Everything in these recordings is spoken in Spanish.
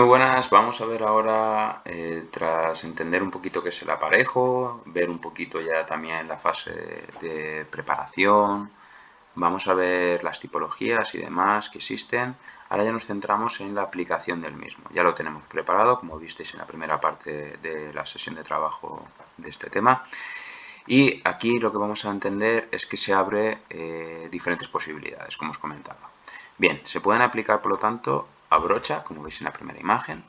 buenas, vamos a ver ahora, tras entender un poquito qué es el aparejo, ver un poquito ya también la fase de preparación, vamos a ver las tipologías y demás que existen. Ahora ya nos centramos en la aplicación del mismo. Ya lo tenemos preparado, como visteis en la primera parte de la sesión de trabajo de este tema. Y aquí lo que vamos a entender es que se abre diferentes posibilidades, como os comentaba. Bien, se pueden aplicar, por lo tanto, a brocha, como veis en la primera imagen.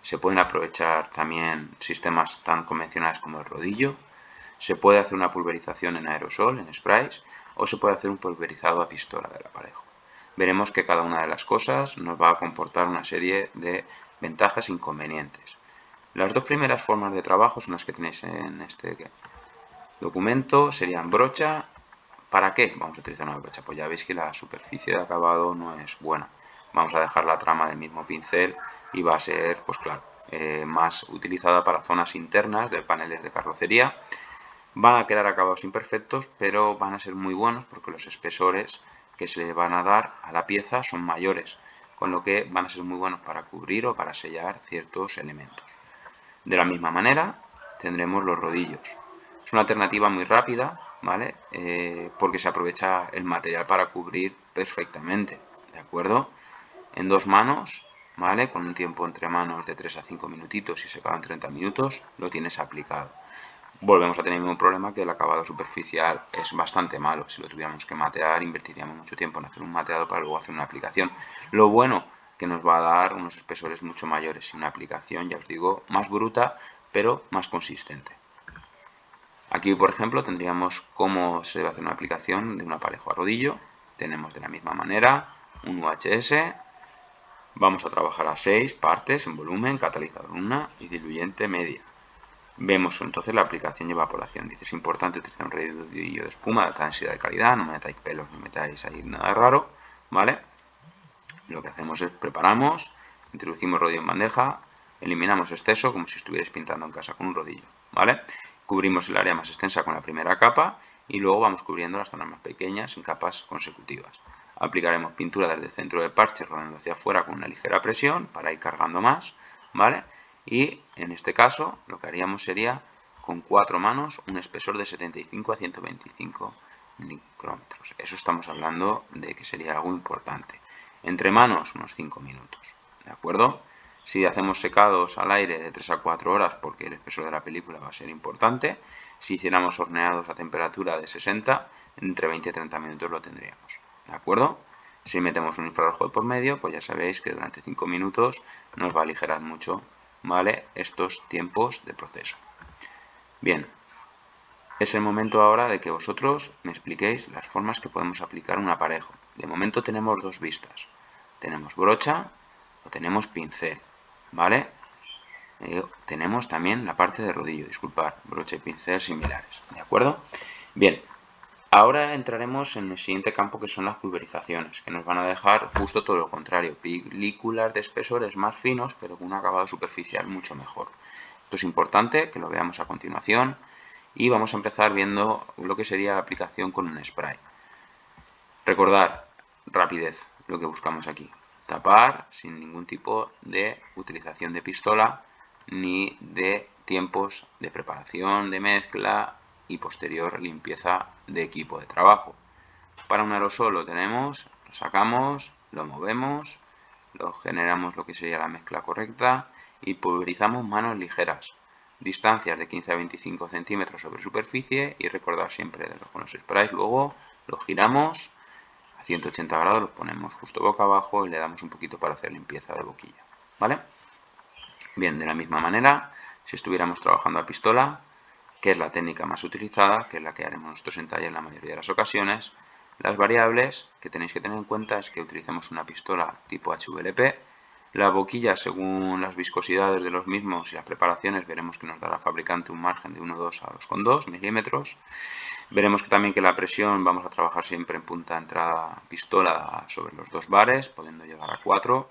Se pueden aprovechar también sistemas tan convencionales como el rodillo. Se puede hacer una pulverización en aerosol, en sprays, o se puede hacer un pulverizado a pistola del aparejo. Veremos que cada una de las cosas nos va a comportar una serie de ventajas e inconvenientes. Las dos primeras formas de trabajo son las que tenéis en este documento, serían brocha. ¿Para qué vamos a utilizar una brocha? Pues ya veis que la superficie de acabado no es buena. Vamos a dejar la trama del mismo pincel y va a ser, pues claro, más utilizada para zonas internas de paneles de carrocería. Van a quedar acabados imperfectos, pero van a ser muy buenos porque los espesores que se le van a dar a la pieza son mayores, con lo que van a ser muy buenos para cubrir o para sellar ciertos elementos. De la misma manera, tendremos los rodillos. Es una alternativa muy rápida, ¿vale? Porque se aprovecha el material para cubrir perfectamente, ¿de acuerdo? En dos manos, ¿vale? Con un tiempo entre manos de 3 a 5 minutitos y secado en 30 minutos, lo tienes aplicado. Volvemos a tener el mismo problema, que el acabado superficial es bastante malo. Si lo tuviéramos que matear, invertiríamos mucho tiempo en hacer un mateado para luego hacer una aplicación. Lo bueno, que nos va a dar unos espesores mucho mayores y una aplicación, ya os digo, más bruta, pero más consistente. Aquí, por ejemplo, tendríamos cómo se va a hacer una aplicación de un aparejo a rodillo. Tenemos de la misma manera un UHS. Vamos a trabajar a 6 partes en volumen, catalizador 1 y diluyente media. Vemos entonces la aplicación y evaporación. Dice, es importante utilizar un rodillo de espuma de alta densidad de calidad, no metáis pelos ni metáis ahí nada raro, ¿vale? Lo que hacemos es preparamos, introducimos rodillo en bandeja, eliminamos exceso como si estuvierais pintando en casa con un rodillo, ¿vale? Cubrimos el área más extensa con la primera capa y luego vamos cubriendo las zonas más pequeñas en capas consecutivas. Aplicaremos pintura desde el centro del parche rodando hacia afuera con una ligera presión para ir cargando más, ¿vale? Y en este caso lo que haríamos sería con 4 manos un espesor de 75 a 125 micrómetros. Eso estamos hablando de que sería algo importante. Entre manos unos 5 minutos, ¿de acuerdo? Si hacemos secados al aire de 3 a 4 horas, porque el espesor de la película va a ser importante, si hiciéramos horneados a temperatura de 60, entre 20 y 30 minutos lo tendríamos, ¿de acuerdo? Si metemos un infrarrojo por medio, pues ya sabéis que durante 5 minutos nos va a aligerar mucho, ¿vale?, estos tiempos de proceso. Bien, es el momento ahora de que vosotros me expliquéis las formas que podemos aplicar un aparejo. De momento tenemos dos vistas. Tenemos brocha o tenemos pincel, ¿vale? Tenemos también la parte de rodillo, disculpad, brocha y pincel similares, ¿de acuerdo? Bien, ahora entraremos en el siguiente campo, que son las pulverizaciones, que nos van a dejar justo todo lo contrario, películas de espesores más finos, pero con un acabado superficial mucho mejor. Esto es importante que lo veamos a continuación y vamos a empezar viendo lo que sería la aplicación con un spray. Recordar, rapidez, lo que buscamos aquí. Tapar sin ningún tipo de utilización de pistola ni de tiempos de preparación, de mezcla y posterior limpieza de equipo de trabajo. Para un aerosol lo tenemos, lo sacamos, lo movemos, lo generamos lo que sería la mezcla correcta y pulverizamos manos ligeras. Distancias de 15 a 25 centímetros sobre superficie y recordar siempre con los sprays, luego lo giramos a 180 grados, los ponemos justo boca abajo y le damos un poquito para hacer limpieza de boquilla, ¿vale? Bien, de la misma manera, si estuviéramos trabajando a pistola, que es la técnica más utilizada, que es la que haremos nosotros en taller en la mayoría de las ocasiones, las variables que tenéis que tener en cuenta es que utilicemos una pistola tipo HVLP. La boquilla, según las viscosidades de los mismos y las preparaciones, veremos que nos dará fabricante un margen de 1,2 a 2,2 milímetros. Veremos que también que la presión vamos a trabajar siempre en punta entrada pistola sobre los 2 bares, pudiendo llegar a 4,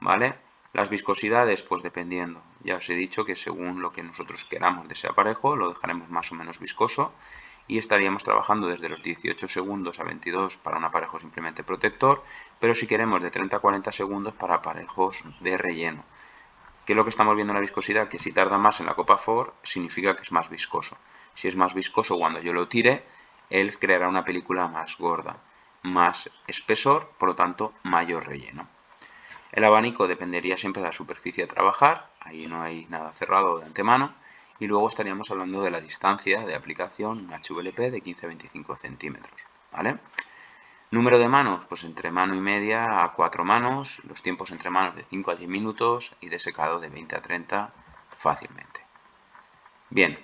¿vale? Las viscosidades, pues dependiendo. Ya os he dicho que según lo que nosotros queramos de ese aparejo, lo dejaremos más o menos viscoso y estaríamos trabajando desde los 18 segundos a 22 para un aparejo simplemente protector, pero si queremos de 30 a 40 segundos para aparejos de relleno. ¿Qué es lo que estamos viendo en la viscosidad? Que si tarda más en la copa Ford, significa que es más viscoso. Si es más viscoso cuando yo lo tire, él creará una película más gorda, más espesor, por lo tanto, mayor relleno. El abanico dependería siempre de la superficie a trabajar, ahí no hay nada cerrado de antemano, y luego estaríamos hablando de la distancia de aplicación, un HVLP de 15-25 centímetros, ¿vale? Número de manos, pues entre mano y media a 4 manos, los tiempos entre manos de 5 a 10 minutos y de secado de 20 a 30 fácilmente. Bien,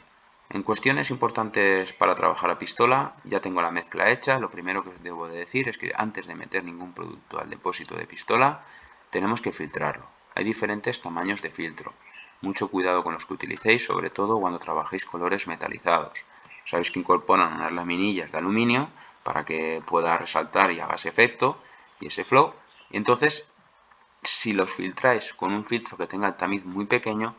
en cuestiones importantes para trabajar a pistola, ya tengo la mezcla hecha. Lo primero que os debo de decir es que antes de meter ningún producto al depósito de pistola, tenemos que filtrarlo. Hay diferentes tamaños de filtro. Mucho cuidado con los que utilicéis, sobre todo cuando trabajéis colores metalizados. Sabéis que incorporan unas laminillas de aluminio para que pueda resaltar y haga ese efecto y ese flow. Y entonces, si los filtráis con un filtro que tenga el tamiz muy pequeño,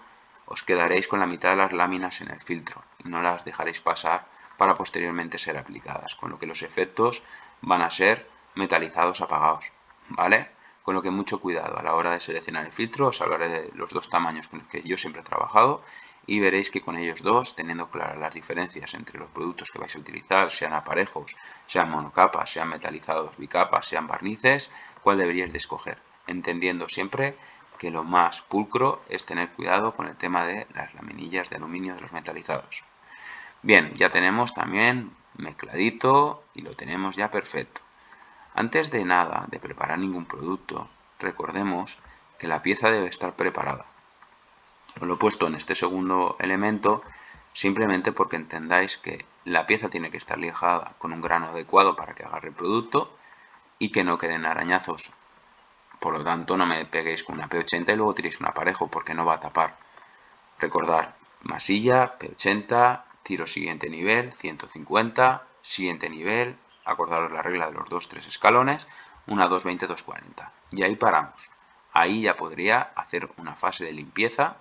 os quedaréis con la mitad de las láminas en el filtro y no las dejaréis pasar para posteriormente ser aplicadas, con lo que los efectos van a ser metalizados apagados, ¿vale? Con lo que mucho cuidado a la hora de seleccionar el filtro. Os hablaré de los dos tamaños con los que yo siempre he trabajado y veréis que con ellos dos, teniendo claras las diferencias entre los productos que vais a utilizar, sean aparejos, sean monocapas, sean metalizados bicapas, sean barnices, cuál deberíais de escoger, entendiendo siempre que lo más pulcro es tener cuidado con el tema de las laminillas de aluminio de los metalizados. Bien, ya tenemos también mezcladito y lo tenemos ya perfecto. Antes de nada, de preparar ningún producto, recordemos que la pieza debe estar preparada. Os lo he puesto en este segundo elemento simplemente porque entendáis que la pieza tiene que estar lijada con un grano adecuado para que agarre el producto y que no queden arañazos. Por lo tanto, no me peguéis con una P80 y luego tiréis un aparejo porque no va a tapar. Recordar, masilla, P80, tiro siguiente nivel, 150, siguiente nivel, acordaros la regla de los 2-3 escalones, una 220, 240. Y ahí paramos. Ahí ya podría hacer una fase de limpieza.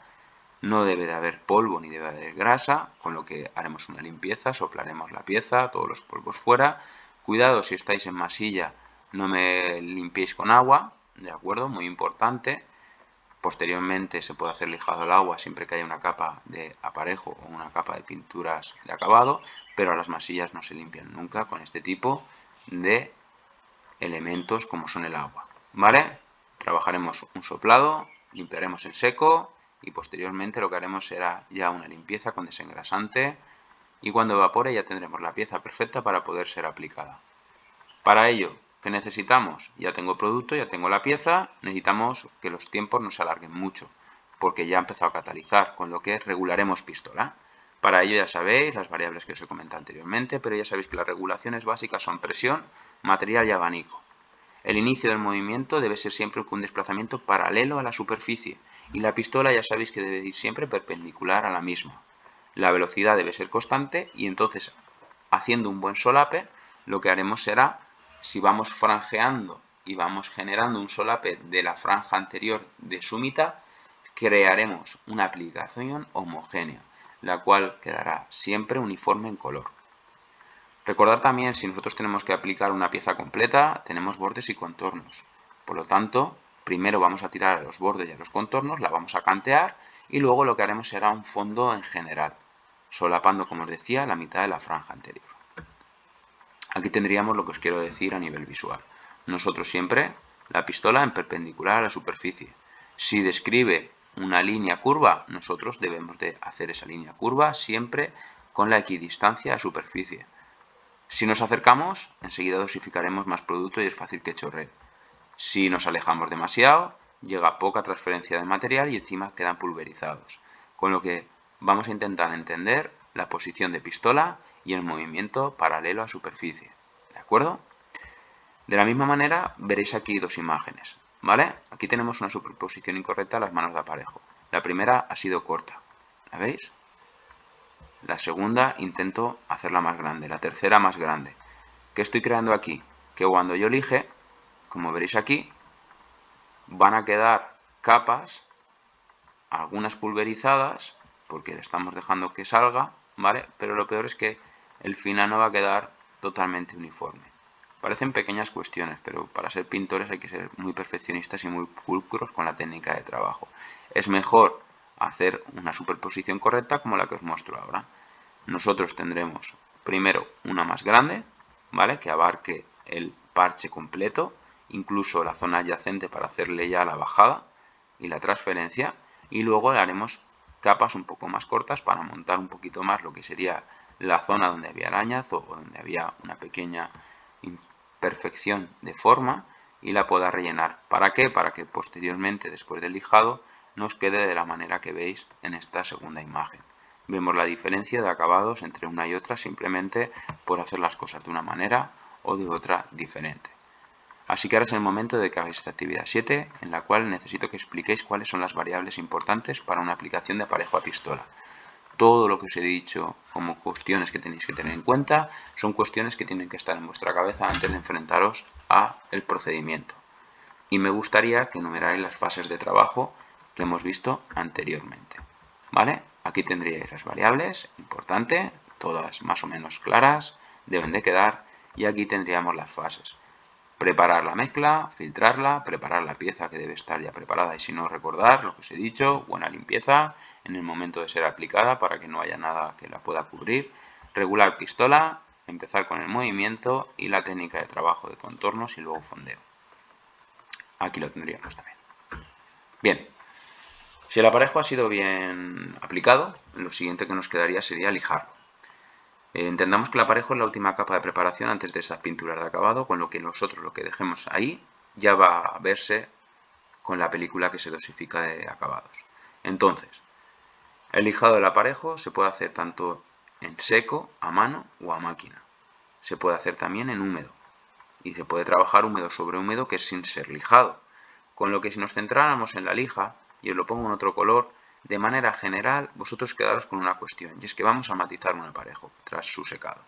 No debe de haber polvo ni debe de haber grasa, con lo que haremos una limpieza, soplaremos la pieza, todos los polvos fuera. Cuidado si estáis en masilla, no me limpiéis con agua, ¿de acuerdo? Muy importante. Posteriormente se puede hacer lijado al agua siempre que haya una capa de aparejo o una capa de pinturas de acabado, pero las masillas no se limpian nunca con este tipo de elementos como son el agua, ¿vale? Trabajaremos un soplado, limpiaremos el seco y posteriormente lo que haremos será ya una limpieza con desengrasante y cuando evapore ya tendremos la pieza perfecta para poder ser aplicada. Para ello, ¿qué necesitamos? Ya tengo el producto, ya tengo la pieza, necesitamos que los tiempos no se alarguen mucho, porque ya ha empezado a catalizar, con lo que regularemos pistola. Para ello ya sabéis las variables que os he comentado anteriormente, pero ya sabéis que las regulaciones básicas son presión, material y abanico. El inicio del movimiento debe ser siempre con un desplazamiento paralelo a la superficie, y la pistola ya sabéis que debe ir siempre perpendicular a la misma. La velocidad debe ser constante y entonces, haciendo un buen solape, lo que haremos será, si vamos franjeando y vamos generando un solape de la franja anterior de su mitad, crearemos una aplicación homogénea, la cual quedará siempre uniforme en color. Recordar también, si nosotros tenemos que aplicar una pieza completa, tenemos bordes y contornos. Por lo tanto, primero vamos a tirar a los bordes y a los contornos, la vamos a cantear y luego lo que haremos será un fondo en general, solapando, como os decía, la mitad de la franja anterior. Aquí tendríamos lo que os quiero decir a nivel visual. Nosotros siempre la pistola en perpendicular a la superficie. Si describe una línea curva, nosotros debemos de hacer esa línea curva siempre con la equidistancia a superficie. Si nos acercamos, enseguida dosificaremos más producto y es fácil que chorree. Si nos alejamos demasiado, llega poca transferencia de material y encima quedan pulverizados. Con lo que vamos a intentar entender la posición de pistola y el movimiento paralelo a superficie. ¿De acuerdo? De la misma manera, veréis aquí dos imágenes. ¿Vale? Aquí tenemos una superposición incorrecta a las manos de aparejo. La primera ha sido corta. ¿La veis? La segunda intento hacerla más grande, la tercera más grande. ¿Qué estoy creando aquí? Que cuando yo lije, como veréis aquí, van a quedar capas, algunas pulverizadas, porque le estamos dejando que salga, ¿vale? Pero lo peor es que el final no va a quedar totalmente uniforme. Parecen pequeñas cuestiones, pero para ser pintores hay que ser muy perfeccionistas y muy pulcros con la técnica de trabajo. Es mejor hacer una superposición correcta como la que os muestro ahora. Nosotros tendremos primero una más grande, ¿vale? Que abarque el parche completo, incluso la zona adyacente para hacerle ya la bajada y la transferencia, y luego le haremos capas un poco más cortas para montar un poquito más lo que sería la zona donde había arañazo o donde había una pequeña imperfección de forma y la pueda rellenar. ¿Para qué? Para que posteriormente, después del lijado, nos quede de la manera que veis en esta segunda imagen. Vemos la diferencia de acabados entre una y otra simplemente por hacer las cosas de una manera o de otra diferente. Así que ahora es el momento de que hagáis esta actividad 7, en la cual necesito que expliquéis cuáles son las variables importantes para una aplicación de aparejo a pistola. Todo lo que os he dicho como cuestiones que tenéis que tener en cuenta son cuestiones que tienen que estar en vuestra cabeza antes de enfrentaros al procedimiento. Y me gustaría que enumeráis las fases de trabajo que hemos visto anteriormente. ¿Vale? Aquí tendríais las variables, importante, todas más o menos claras, deben de quedar, y aquí tendríamos las fases. Preparar la mezcla, filtrarla, preparar la pieza que debe estar ya preparada y si no recordar lo que os he dicho, buena limpieza en el momento de ser aplicada para que no haya nada que la pueda cubrir, regular pistola, empezar con el movimiento y la técnica de trabajo de contornos y luego fondeo. Aquí lo tendríamos también. Bien, si el aparejo ha sido bien aplicado, lo siguiente que nos quedaría sería lijarlo. Entendamos que el aparejo es la última capa de preparación antes de esas pinturas de acabado, con lo que nosotros lo que dejemos ahí ya va a verse con la película que se dosifica de acabados. Entonces, el lijado del aparejo se puede hacer tanto en seco, a mano o a máquina. Se puede hacer también en húmedo. Y se puede trabajar húmedo sobre húmedo que es sin ser lijado. Con lo que si nos centráramos en la lija, y os lo pongo en otro color, de manera general vosotros quedaros con una cuestión, y es que vamos a matizar un aparejo tras su secado.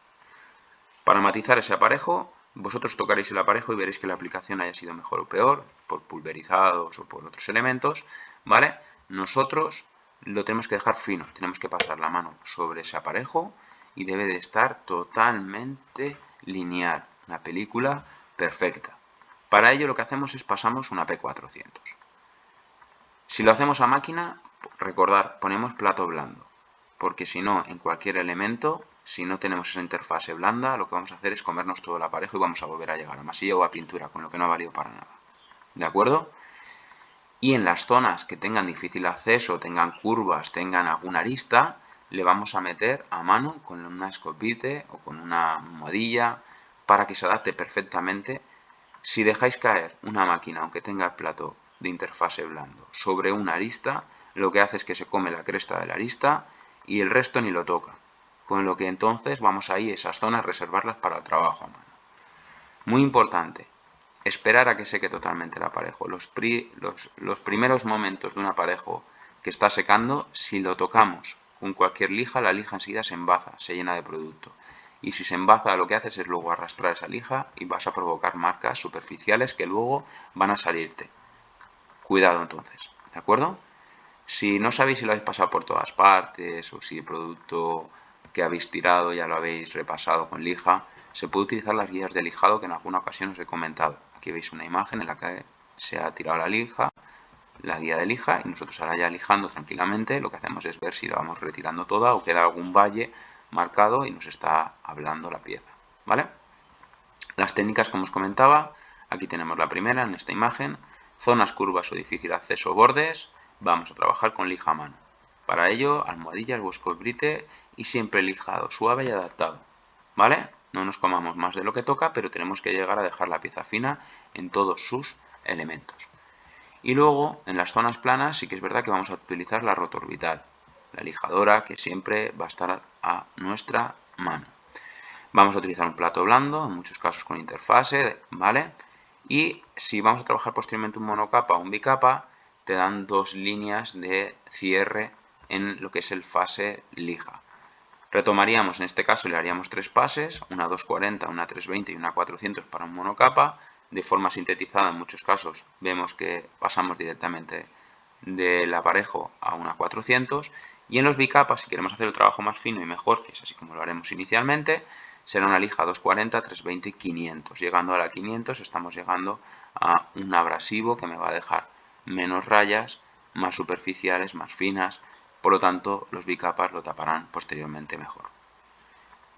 Para matizar ese aparejo, vosotros tocaréis el aparejo y veréis que la aplicación haya sido mejor o peor, por pulverizados o por otros elementos, ¿vale? Nosotros lo tenemos que dejar fino, tenemos que pasar la mano sobre ese aparejo y debe de estar totalmente lineal, una película perfecta. Para ello lo que hacemos es pasamos una P400. Si lo hacemos a máquina, recordad, ponemos plato blando, porque si no, en cualquier elemento, si no tenemos esa interfase blanda, lo que vamos a hacer es comernos todo el aparejo y vamos a volver a llegar a masilla o a pintura, con lo que no ha valido para nada. ¿De acuerdo? Y en las zonas que tengan difícil acceso, tengan curvas, tengan alguna arista, le vamos a meter a mano con una escopite o con una almohadilla para que se adapte perfectamente. Si dejáis caer una máquina, aunque tenga el plato de interfase blando, sobre una arista, lo que hace es que se come la cresta de la arista y el resto ni lo toca. Con lo que entonces vamos ahí esas zonas reservarlas para el trabajo a mano. Muy importante, esperar a que seque totalmente el aparejo. Los primeros momentos de un aparejo que está secando, si lo tocamos con cualquier lija, la lija enseguida se embaza, se llena de producto. Y si se embaza, lo que haces es luego arrastrar esa lija y vas a provocar marcas superficiales que luego van a salirte. Cuidado entonces, ¿de acuerdo? Si no sabéis si lo habéis pasado por todas partes o si el producto que habéis tirado ya lo habéis repasado con lija, se puede utilizar las guías de lijado que en alguna ocasión os he comentado. Aquí veis una imagen en la que se ha tirado la lija, la guía de lija, y nosotros ahora ya lijando tranquilamente lo que hacemos es ver si la vamos retirando toda o queda algún valle marcado y nos está hablando la pieza, ¿vale? Las técnicas, como os comentaba, aquí tenemos la primera en esta imagen, zonas curvas o difícil acceso bordes, vamos a trabajar con lija a mano. Para ello, almohadillas o escobrite y siempre lijado, suave y adaptado, ¿vale? No nos comamos más de lo que toca, pero tenemos que llegar a dejar la pieza fina en todos sus elementos. Y luego, en las zonas planas, sí que es verdad que vamos a utilizar la rotorbital, la lijadora que siempre va a estar a nuestra mano. Vamos a utilizar un plato blando, en muchos casos con interfase, ¿vale? Y si vamos a trabajar posteriormente un monocapa o un bicapa, te dan dos líneas de cierre en lo que es el fase lija. Retomaríamos, en este caso le haríamos tres pases, una 240, una 320 y una 400 para un monocapa. De forma sintetizada, en muchos casos vemos que pasamos directamente del aparejo a una 400. Y en los bicapas, si queremos hacer el trabajo más fino y mejor, que es así como lo haremos inicialmente, será una lija 240, 320, 500. Llegando a la 500 estamos llegando a un abrasivo que me va a dejar menos rayas, más superficiales, más finas, por lo tanto los bicapas lo taparán posteriormente mejor.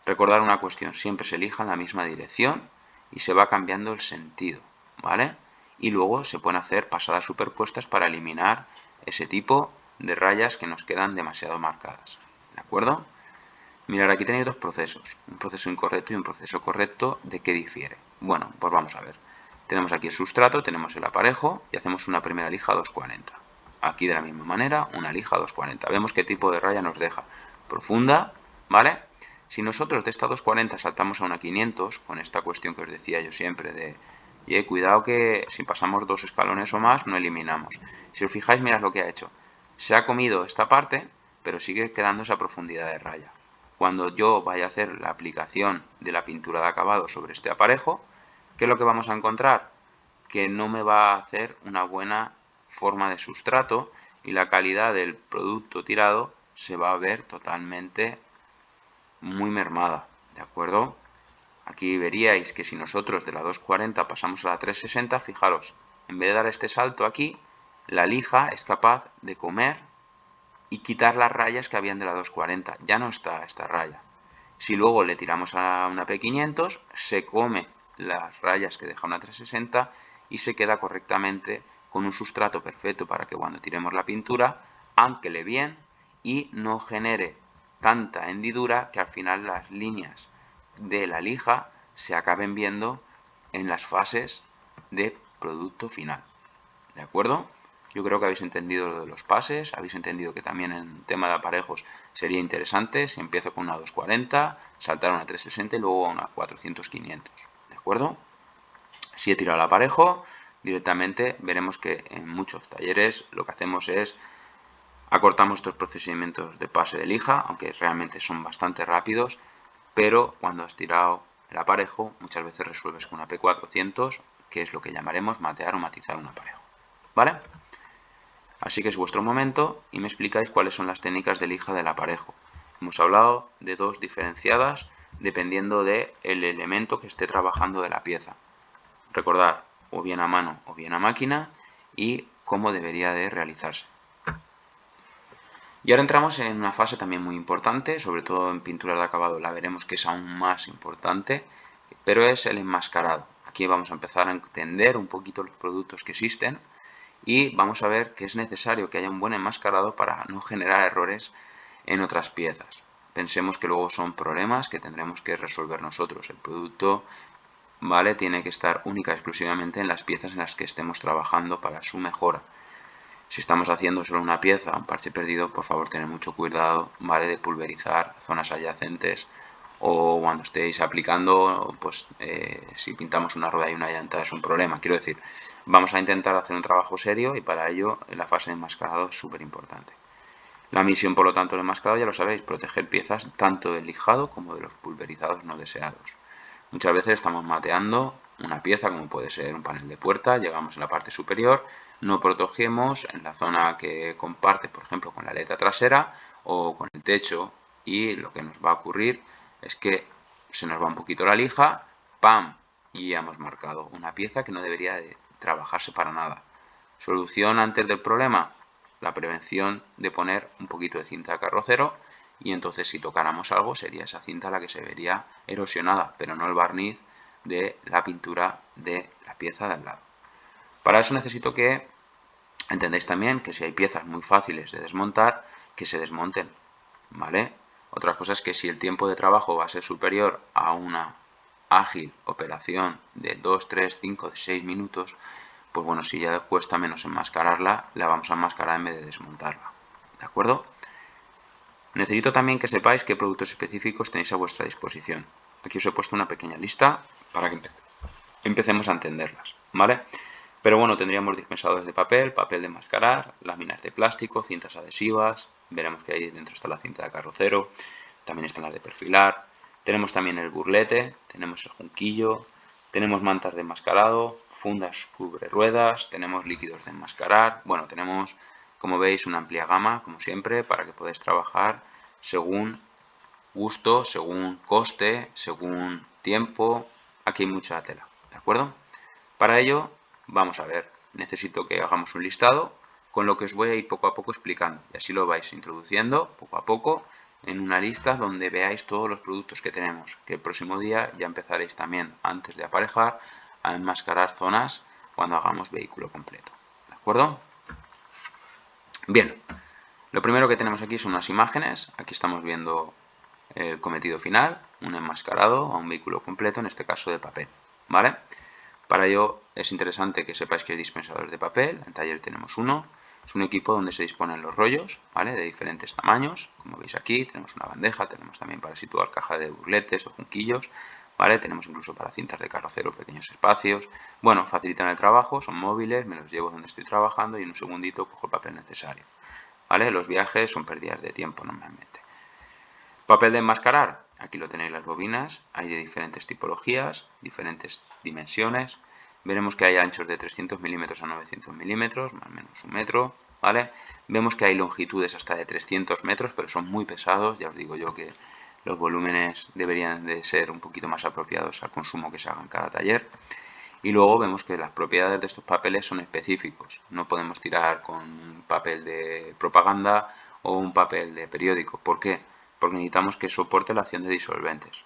Recordar una cuestión, siempre se elija en la misma dirección y se va cambiando el sentido, ¿vale? Y luego se pueden hacer pasadas superpuestas para eliminar ese tipo de rayas que nos quedan demasiado marcadas, ¿de acuerdo? Mirad, aquí tenéis dos procesos, un proceso incorrecto y un proceso correcto. ¿De qué difiere? Bueno, pues vamos a ver. Tenemos aquí el sustrato, tenemos el aparejo y hacemos una primera lija 240. Aquí de la misma manera, una lija 240. Vemos qué tipo de raya nos deja. Profunda, ¿vale? Si nosotros de esta 240 saltamos a una 500, con esta cuestión que os decía yo siempre de cuidado que si pasamos 2 escalones o más, no eliminamos. Si os fijáis, mirad lo que ha hecho. Se ha comido esta parte, pero sigue quedando esa profundidad de raya. Cuando yo vaya a hacer la aplicación de la pintura de acabado sobre este aparejo, ¿qué es lo que vamos a encontrar? Que no me va a hacer una buena forma de sustrato y la calidad del producto tirado se va a ver totalmente muy mermada, ¿de acuerdo? Aquí veríais que si nosotros de la 240 pasamos a la 360, fijaros, en vez de dar este salto aquí, la lija es capaz de comer y quitar las rayas que habían de la 240. Ya no está esta raya. Si luego le tiramos a una P500, se come las rayas que deja una 360 y se queda correctamente con un sustrato perfecto para que cuando tiremos la pintura ancle bien y no genere tanta hendidura que al final las líneas de la lija se acaben viendo en las fases de producto final. ¿De acuerdo? Yo creo que habéis entendido lo de los pases, habéis entendido que también en tema de aparejos sería interesante si empiezo con una 240, saltar a una 360 y luego a una 400-500. ¿De acuerdo? Si he tirado el aparejo, directamente veremos que en muchos talleres lo que hacemos es acortamos estos procedimientos de pase de lija, aunque realmente son bastante rápidos, pero cuando has tirado el aparejo, muchas veces resuelves con una P400, que es lo que llamaremos matear o matizar un aparejo. ¿Vale? Así que es vuestro momento y me explicáis cuáles son las técnicas de lija del aparejo. Hemos hablado de dos diferenciadas dependiendo del elemento que esté trabajando de la pieza. Recordad, o bien a mano o bien a máquina, y cómo debería de realizarse. Y ahora entramos en una fase también muy importante, sobre todo en pinturas de acabado la veremos que es aún más importante, pero es el enmascarado. Aquí vamos a empezar a entender un poquito los productos que existen y vamos a ver que es necesario que haya un buen enmascarado para no generar errores en otras piezas. Pensemos que luego son problemas que tendremos que resolver nosotros. El producto, ¿vale?, tiene que estar única y exclusivamente en las piezas en las que estemos trabajando para su mejora. Si estamos haciendo solo una pieza, un parche perdido, por favor tened mucho cuidado, ¿vale?, de pulverizar zonas adyacentes, o cuando estéis aplicando, pues si pintamos una rueda y una llanta es un problema. Quiero decir, vamos a intentar hacer un trabajo serio y para ello la fase de enmascarado es súper importante. La misión, por lo tanto, del enmascarado, ya lo sabéis, proteger piezas tanto del lijado como de los pulverizados no deseados. Muchas veces estamos mateando una pieza, como puede ser un panel de puerta, llegamos en la parte superior, no protegemos en la zona que comparte, por ejemplo, con la aleta trasera o con el techo, y lo que nos va a ocurrir es que se nos va un poquito la lija, ¡pam!, y ya hemos marcado una pieza que no debería de trabajarse para nada. Solución antes del problema, la prevención de poner un poquito de cinta de carrocero, y entonces si tocáramos algo sería esa cinta la que se vería erosionada, pero no el barniz de la pintura de la pieza de al lado. Para eso necesito que entendáis también que si hay piezas muy fáciles de desmontar, que se desmonten, ¿vale? Otra cosa es que si el tiempo de trabajo va a ser superior a una ágil operación de 2, 3, 5, 6 minutos, pues bueno, si ya cuesta menos enmascararla, la vamos a enmascarar en vez de desmontarla, ¿de acuerdo? Necesito también que sepáis qué productos específicos tenéis a vuestra disposición. Aquí os he puesto una pequeña lista para que empecemos a entenderlas, ¿vale? Pero bueno, tendríamos dispensadores de papel, papel de enmascarar, láminas de plástico, cintas adhesivas, veremos que ahí dentro está la cinta de carrocero, también están las de perfilar, tenemos también el burlete, tenemos el junquillo, tenemos mantas de enmascarado, fundas cubre ruedas, tenemos líquidos de enmascarar, bueno, tenemos, como veis, una amplia gama, como siempre, para que podáis trabajar según gusto, según coste, según tiempo. Aquí hay mucha tela, ¿de acuerdo? Para ello, vamos a ver, necesito que hagamos un listado con lo que os voy a ir poco a poco explicando. Y así lo vais introduciendo poco a poco en una lista donde veáis todos los productos que tenemos. Que el próximo día ya empezaréis también, antes de aparejar, a enmascarar zonas cuando hagamos vehículo completo. ¿De acuerdo? Bien, lo primero que tenemos aquí son unas imágenes. Aquí estamos viendo el cometido final, un enmascarado a un vehículo completo, en este caso de papel, ¿vale? Para ello es interesante que sepáis que hay dispensadores de papel. En taller tenemos uno. Es un equipo donde se disponen los rollos, ¿vale? De diferentes tamaños. Como veis aquí, tenemos una bandeja, tenemos también para situar caja de burletes o junquillos, ¿vale? Tenemos incluso para cintas de carrocero pequeños espacios. Bueno, facilitan el trabajo, son móviles, me los llevo donde estoy trabajando y en un segundito cojo el papel necesario, ¿vale? Los viajes son pérdidas de tiempo normalmente. Papel de enmascarar, aquí lo tenéis las bobinas, hay de diferentes tipologías, diferentes dimensiones. Veremos que hay anchos de 300 milímetros a 900 milímetros, más o menos 1 metro, ¿vale? Vemos que hay longitudes hasta de 300 metros, pero son muy pesados, ya os digo yo que los volúmenes deberían de ser un poquito más apropiados al consumo que se haga en cada taller. Y luego vemos que las propiedades de estos papeles son específicos. No podemos tirar con un papel de propaganda o un papel de periódico. ¿Por qué? Porque necesitamos que soporte la acción de disolventes,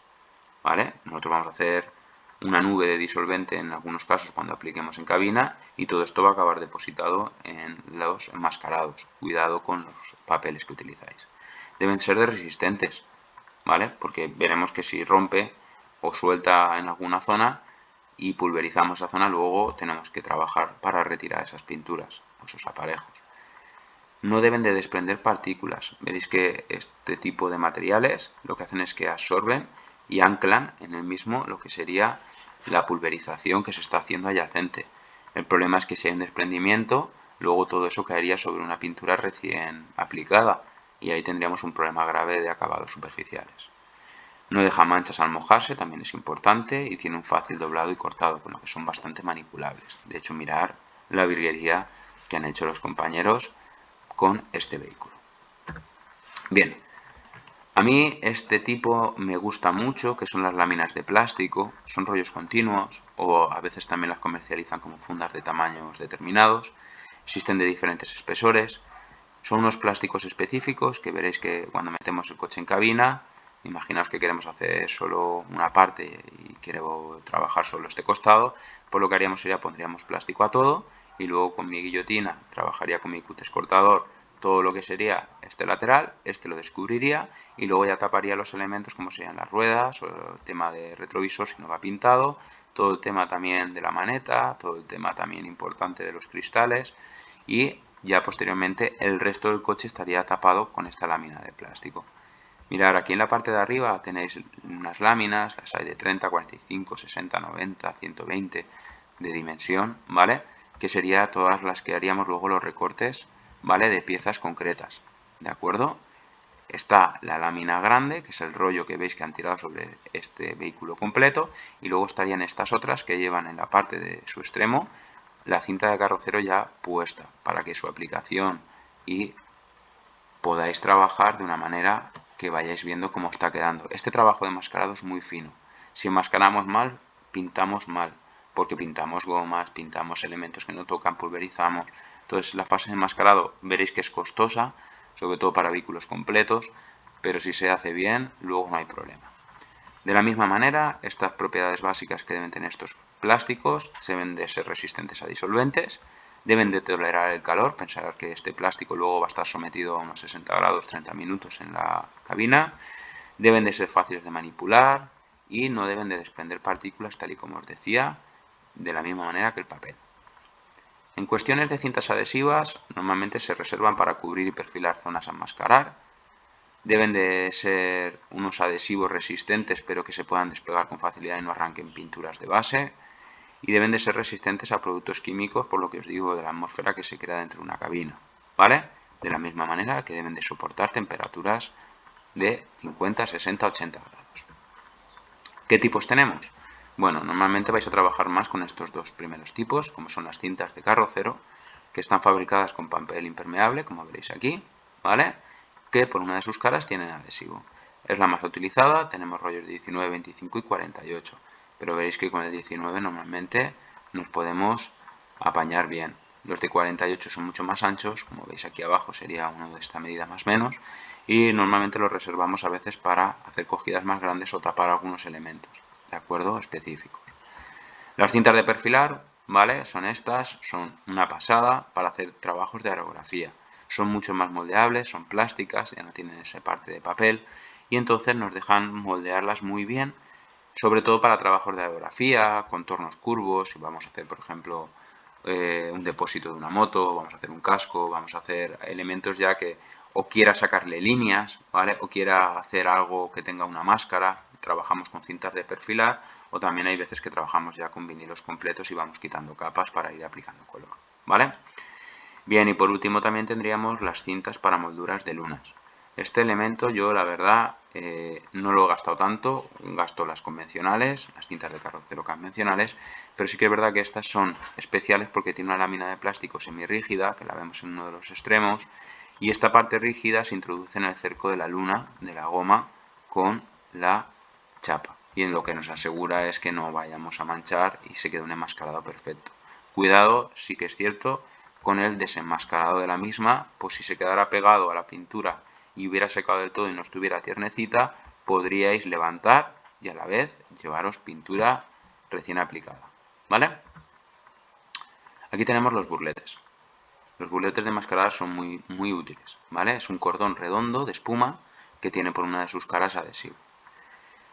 ¿vale? Nosotros vamos a hacer una nube de disolvente en algunos casos cuando apliquemos en cabina y todo esto va a acabar depositado en los enmascarados. Cuidado con los papeles que utilizáis. Deben ser de resistentes, ¿vale? Porque veremos que si rompe o suelta en alguna zona y pulverizamos esa zona, luego tenemos que trabajar para retirar esas pinturas o esos aparejos. No deben de desprender partículas. Veréis que este tipo de materiales lo que hacen es que absorben y anclan en el mismo lo que sería la pulverización que se está haciendo adyacente. El problema es que si hay un desprendimiento, luego todo eso caería sobre una pintura recién aplicada y ahí tendríamos un problema grave de acabados superficiales. No deja manchas al mojarse, también es importante, y tiene un fácil doblado y cortado, con lo que son bastante manipulables. De hecho, mirar la virguería que han hecho los compañeros con este vehículo. Bien, a mí este tipo me gusta mucho, que son las láminas de plástico, son rollos continuos o a veces también las comercializan como fundas de tamaños determinados, existen de diferentes espesores, son unos plásticos específicos que veréis que cuando metemos el coche en cabina, imaginaos que queremos hacer solo una parte y quiero trabajar solo este costado, pues lo que haríamos sería pondríamos plástico a todo y luego con mi guillotina trabajaría con mi cútex cortador todo lo que sería este lateral, este lo descubriría y luego ya taparía los elementos como serían las ruedas, o el tema de retrovisor si no va pintado, todo el tema también de la maneta, todo el tema también importante de los cristales y ya posteriormente el resto del coche estaría tapado con esta lámina de plástico. Mirad, aquí en la parte de arriba tenéis unas láminas, las hay de 30, 45, 60, 90, 120 de dimensión, ¿vale? Que serían todas las que haríamos luego los recortes, ¿vale? De piezas concretas, ¿de acuerdo? Está la lámina grande, que es el rollo que veis que han tirado sobre este vehículo completo, y luego estarían estas otras que llevan en la parte de su extremo la cinta de carrocero ya puesta para que su aplicación y podáis trabajar de una manera que vayáis viendo cómo está quedando. Este trabajo de enmascarado es muy fino. Si enmascaramos mal, pintamos mal, porque pintamos gomas, pintamos elementos que no tocan, pulverizamos. Entonces la fase de enmascarado veréis que es costosa, sobre todo para vehículos completos, pero si se hace bien, luego no hay problema. De la misma manera, estas propiedades básicas que deben tener estos plásticos deben de ser resistentes a disolventes, deben de tolerar el calor, pensar que este plástico luego va a estar sometido a unos 60 grados 30 minutos en la cabina, deben de ser fáciles de manipular y no deben de desprender partículas tal y como os decía, de la misma manera que el papel. En cuestiones de cintas adhesivas, normalmente se reservan para cubrir y perfilar zonas a enmascarar. Deben de ser unos adhesivos resistentes pero que se puedan despegar con facilidad y no arranquen pinturas de base. Y deben de ser resistentes a productos químicos, por lo que os digo de la atmósfera que se crea dentro de una cabina, ¿vale? De la misma manera que deben de soportar temperaturas de 50, 60, 80 grados. ¿Qué tipos tenemos? Bueno, normalmente vais a trabajar más con estos dos primeros tipos, como son las cintas de carrocero, que están fabricadas con papel impermeable, como veréis aquí, ¿vale? Que por una de sus caras tienen adhesivo. es la más utilizada, tenemos rollos de 19, 25 y 48, pero veréis que con el 19 normalmente nos podemos apañar bien. Los de 48 son mucho más anchos, como veis aquí abajo sería uno de esta medida más menos, y normalmente los reservamos a veces para hacer cogidas más grandes o tapar algunos elementos, ¿de acuerdo? Específicos. Las cintas de perfilar, ¿vale? Son estas, son una pasada para hacer trabajos de aerografía. Son mucho más moldeables, son plásticas, ya no tienen esa parte de papel y entonces nos dejan moldearlas muy bien, sobre todo para trabajos de aerografía, contornos curvos, si vamos a hacer, por ejemplo, un depósito de una moto, vamos a hacer un casco, vamos a hacer elementos ya que o quiera sacarle líneas, ¿vale? O quiera hacer algo que tenga una máscara, trabajamos con cintas de perfilar, o también hay veces que trabajamos ya con vinilos completos y vamos quitando capas para ir aplicando color, ¿vale? Bien, y por último también tendríamos las cintas para molduras de lunas. Este elemento yo la verdad no lo he gastado tanto, gasto las convencionales, las cintas de carrocero convencionales, pero sí que es verdad que estas son especiales porque tiene una lámina de plástico semirrígida, que la vemos en uno de los extremos, y esta parte rígida se introduce en el cerco de la luna, de la goma, con la chapa. Y en lo que nos asegura es que no vayamos a manchar y se quede un enmascarado perfecto. Cuidado, sí que es cierto, con el desenmascarado de la misma, pues si se quedara pegado a la pintura y hubiera secado del todo y no estuviera tiernecita, podríais levantar y a la vez llevaros pintura recién aplicada, ¿vale? Aquí tenemos los burletes. Los burletes de mascarar son muy útiles, ¿vale? Es un cordón redondo de espuma que tiene por una de sus caras adhesivo.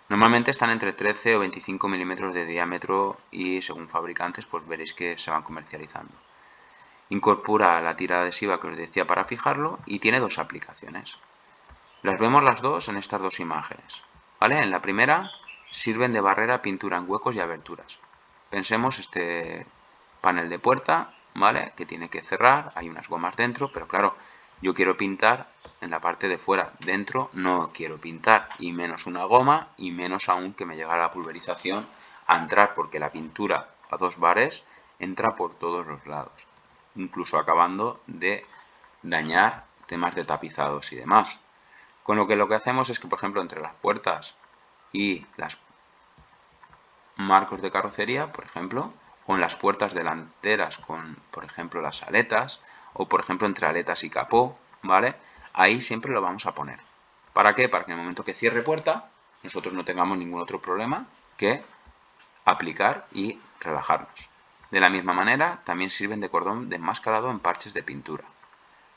Normalmente están entre 13 o 25 milímetros de diámetro y según fabricantes pues veréis que se van comercializando. Incorpora la tira adhesiva que os decía para fijarlo y tiene dos aplicaciones. Las vemos las dos en estas dos imágenes, ¿vale? En la primera sirven de barrera a pintura en huecos y aberturas. Pensemos este panel de puerta, ¿vale? Que tiene que cerrar, hay unas gomas dentro, pero claro, yo quiero pintar en la parte de fuera. Dentro no quiero pintar, y menos una goma, y menos aún que me llegara la pulverización a entrar, porque la pintura a 2 bares entra por todos los lados, incluso acabando de dañar temas de tapizados y demás. Con lo que hacemos es que, por ejemplo, entre las puertas y los marcos de carrocería, por ejemplo, o en las puertas delanteras con, por ejemplo, las aletas, o por ejemplo entre aletas y capó, ¿vale? Ahí siempre lo vamos a poner. ¿Para qué? Para que en el momento que cierre puerta, nosotros no tengamos ningún otro problema que aplicar y relajarnos. De la misma manera, también sirven de cordón desenmascarado en parches de pintura.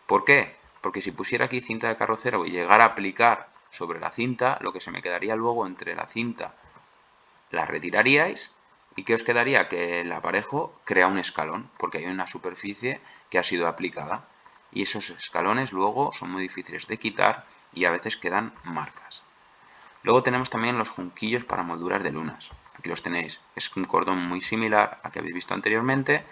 ¿Por qué? Porque si pusiera aquí cinta de carrocero y llegara a aplicar sobre la cinta, lo que se me quedaría luego entre la cinta, la retiraríais y ¿qué os quedaría? Que el aparejo crea un escalón, porque hay una superficie que ha sido aplicada. Y esos escalones luego son muy difíciles de quitar y a veces quedan marcas. Luego tenemos también los junquillos para molduras de lunas. Aquí los tenéis. Es un cordón muy similar al que habéis visto anteriormente,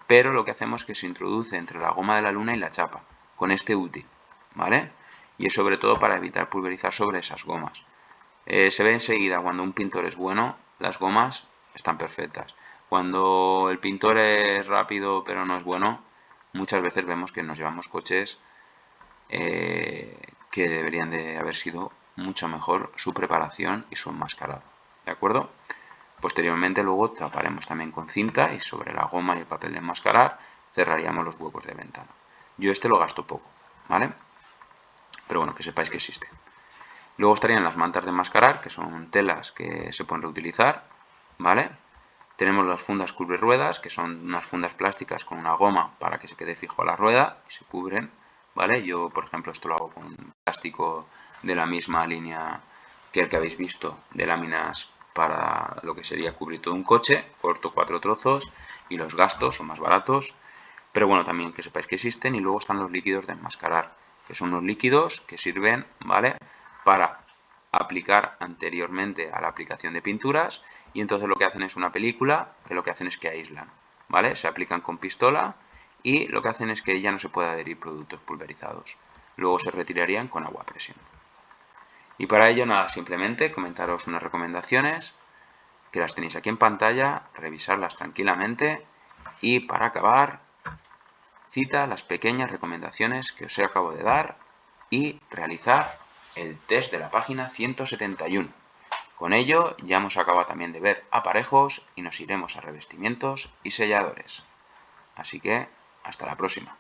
pero lo que hacemos es que se introduce entre la goma de la luna y la chapa, con este útil, ¿vale? Y es sobre todo para evitar pulverizar sobre esas gomas. Se ve enseguida cuando un pintor es bueno, las gomas están perfectas. Cuando el pintor es rápido pero no es bueno, muchas veces vemos que nos llevamos coches que deberían de haber sido mucho mejor su preparación y su enmascarado, ¿de acuerdo? Posteriormente luego taparemos también con cinta y sobre la goma y el papel de enmascarar cerraríamos los huecos de ventana. Yo este lo gasto poco, ¿vale? Pero bueno, que sepáis que existe. Luego estarían las mantas de enmascarar, que son telas que se pueden reutilizar, ¿vale? Tenemos las fundas cubre ruedas, que son unas fundas plásticas con una goma para que se quede fijo a la rueda y se cubren, ¿vale? Yo, por ejemplo, esto lo hago con plástico de la misma línea que el que habéis visto, de láminas para lo que sería cubrir todo un coche, corto 4 trozos y los gastos son más baratos, pero bueno, también que sepáis que existen. Y luego están los líquidos de enmascarar, que son unos líquidos que sirven, ¿vale?, para aplicar anteriormente a la aplicación de pinturas, y entonces lo que hacen es una película, que lo que hacen es que aíslan, ¿vale? Se aplican con pistola y lo que hacen es que ya no se puede adherir productos pulverizados. Luego se retirarían con agua a presión. Y para ello nada, simplemente comentaros unas recomendaciones que las tenéis aquí en pantalla, revisarlas tranquilamente y para acabar, cita las pequeñas recomendaciones que os acabo de dar y realizar el test de la página 171. Con ello ya hemos acabado también de ver aparejos y nos iremos a revestimientos y selladores. Así que hasta la próxima.